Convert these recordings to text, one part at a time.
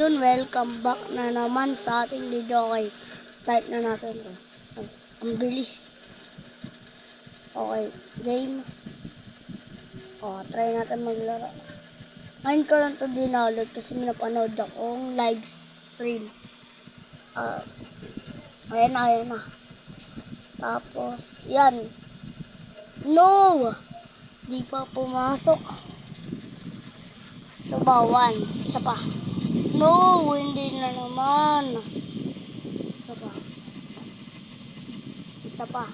Yun, welcome back na naman sa ating video. Okay, start na natin to. Ay, ang bilis. Okay, game. Try natin maglaro. Ngayon ko lang to dinaload kasi minapanood akong live stream. Ayan na. Tapos, yan. No! Di pa pumasok. Ito ba? 1. Isa pa. No! Hindi na naman. Isa pa. Isa pa.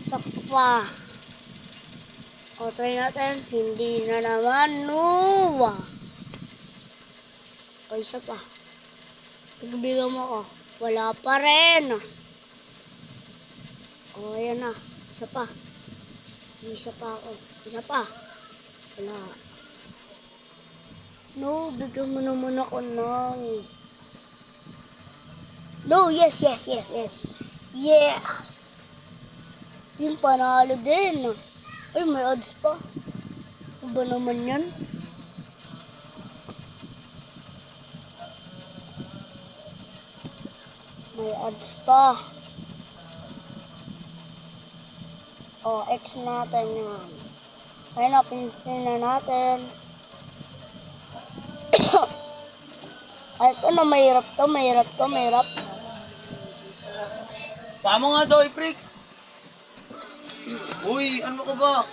Isa pa. Try natin. Hindi na naman. No! Isa pa. Pagbibigyan mo ko. Wala pa rin. Ayan na. Isa pa. Isa pa ako. Isa pa. Wala. No, bigyan mo naman ako ng... No, yes. Yes. Yung panalo din. Ay, may odds pa. Ano ba naman yan? May odds pa. X natin yan. Ayun na, pinipin na natin. Ay, ito na, mahirap to. Tama nga daw, Prix. Uy, ano ka ba?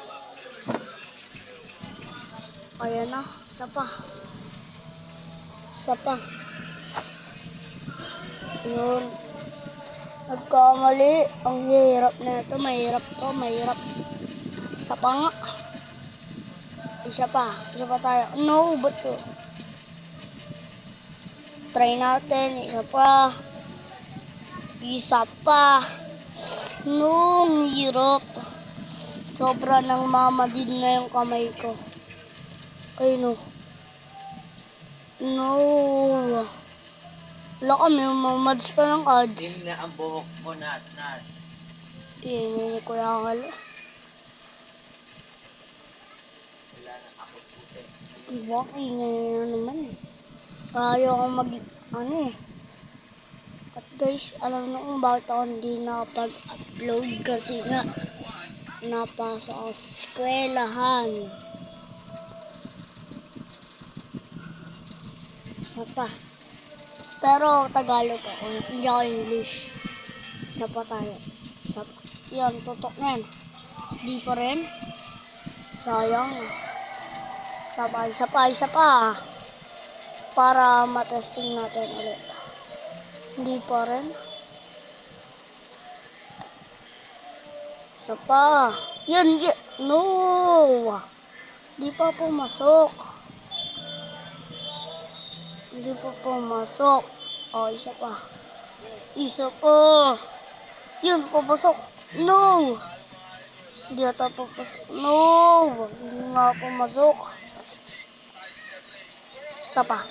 Ayan na, isa pa. Yun. Nagkamali. Ang hirap na ito. Mahirap. Isa pa nga. Isa pa tayo. No, ba't ko? Try natin. Isa pa. No, hirap. Sobra ng mama din na yung kamay ko. Ay, no. No. Wala kami, mamads pa ng odds. Hindi na ang buhok mo, Nat. Hindi ko lang halo. Wala na ako puti. Iba, ingay na naman eh. Ayaw ko At guys, alam na kung bakit ako hindi nakapag-upload kasi nga napasa ako sa eskwelahan. Isa pa. Pero Tagalog ako, hindi ako English. Isa pa tayo. Yan, tutok na yan. Di pa rin. Sayang. Isa pa. Para matesting natin ulit. Hindi pa rin. Isa pa. Yan. No. Di pa pumasok. Isa pa. Yun, papasok. No. Hindi ata papasok. No. Hindi nga pumasok. Isa pa.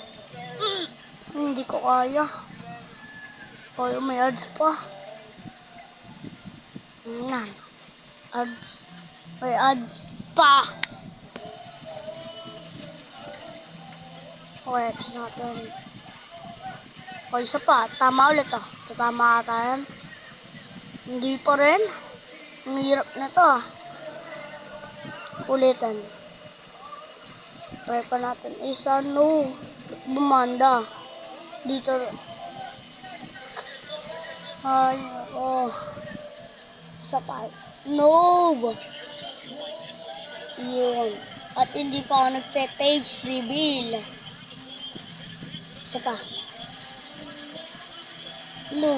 Hindi ko kaya. May ads pa. Yan. May ads pa. X natin. Isa pa. Tama ulit to. Tama ata yan. Hindi pa rin. Ang hirap na to. Ulitan. Try pa natin. Isa, no. Bumanda. Dito. Ay, Isa pa. No. Yun. At hindi pa ako nagpe-page reveal. Isa pa. No.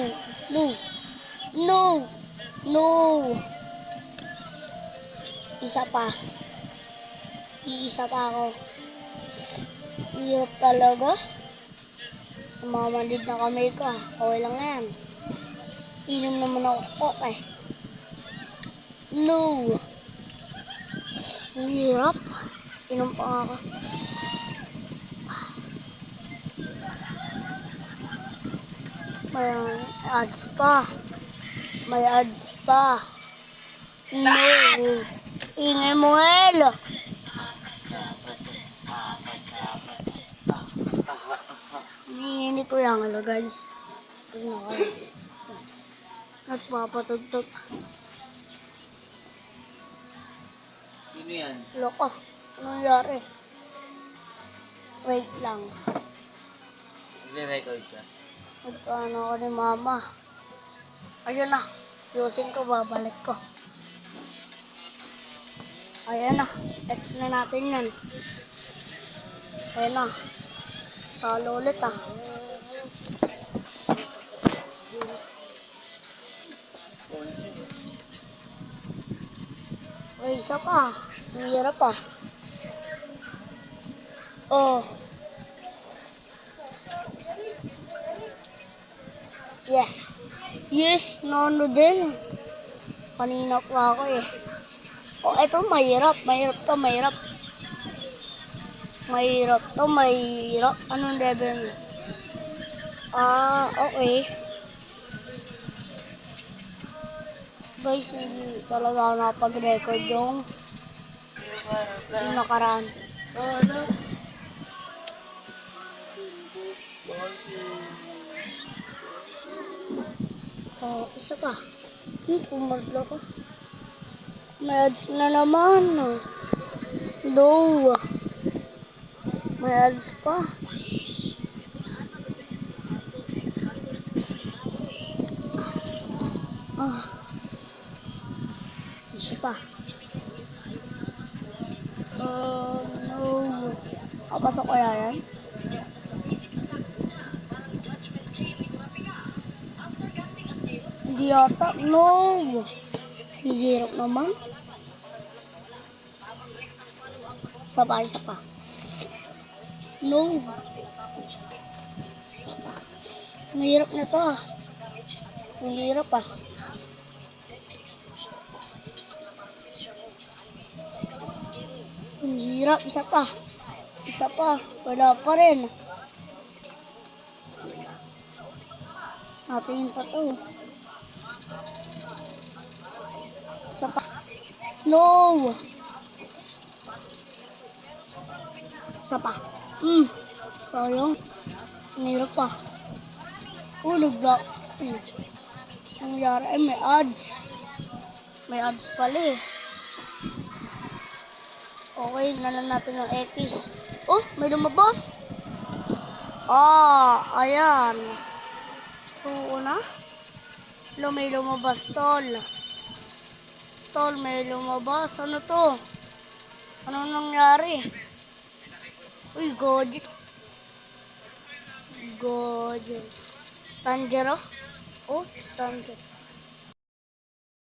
Isa pa. Iisa pa ako. Hirap talaga. Mamandid na kamay ko. Okay lang yan. Inom naman ako coke eh. No. Ang hirap. Inom pa nga ako. May ads pa. No. Ingay mo, El. Hinihingi ko yung ano guys. Ano kayo? Nagpapatugtog. Sino yan? Loko. Anong nangyari? Wait lang. Nagre-record ka. Nagpaano ako ni mama. Ayun na. Yusin ko, babalik ko. Ayan na. Text na natin yan. Ayan na. Talo ulit ah. Ay, isa pa. Ang hirap pa. Oh. Yes. Yes, no din. Kanina pa ako eh. Oh, eto mahirap. Mahirap to, mahirap. Mahirap to, mahirap. Anong level? Okay. Guys, hindi talaga ako nakapag-record yung nakaraan. Ano? Oh, isa pa. Pumadlo ko. May ads na naman. Low. May ads pa. Isa pa. No. Kapasok kaya yan? Hindi yata. No. Hirap naman. Isa pa, isa pa. No. Mahirap na to ah. Mahirap ah. Ang hirap. Isa pa. Isa pa. Wala pa rin. Natingin pa to. Isa pa. No! Isa pa. Sayang. Ang hirap pa. Nag-block screen. Ang nangyari ay may ads. May ads pala eh. Okay, nalan natin yung X. Oh, may lumabas. Ayan. So, una. May lumabas, tol. Tol, may lumabas. Ano to? Ano nangyari? Uy, Godget. Godget. Tanjero? Oh, it's Tanjero.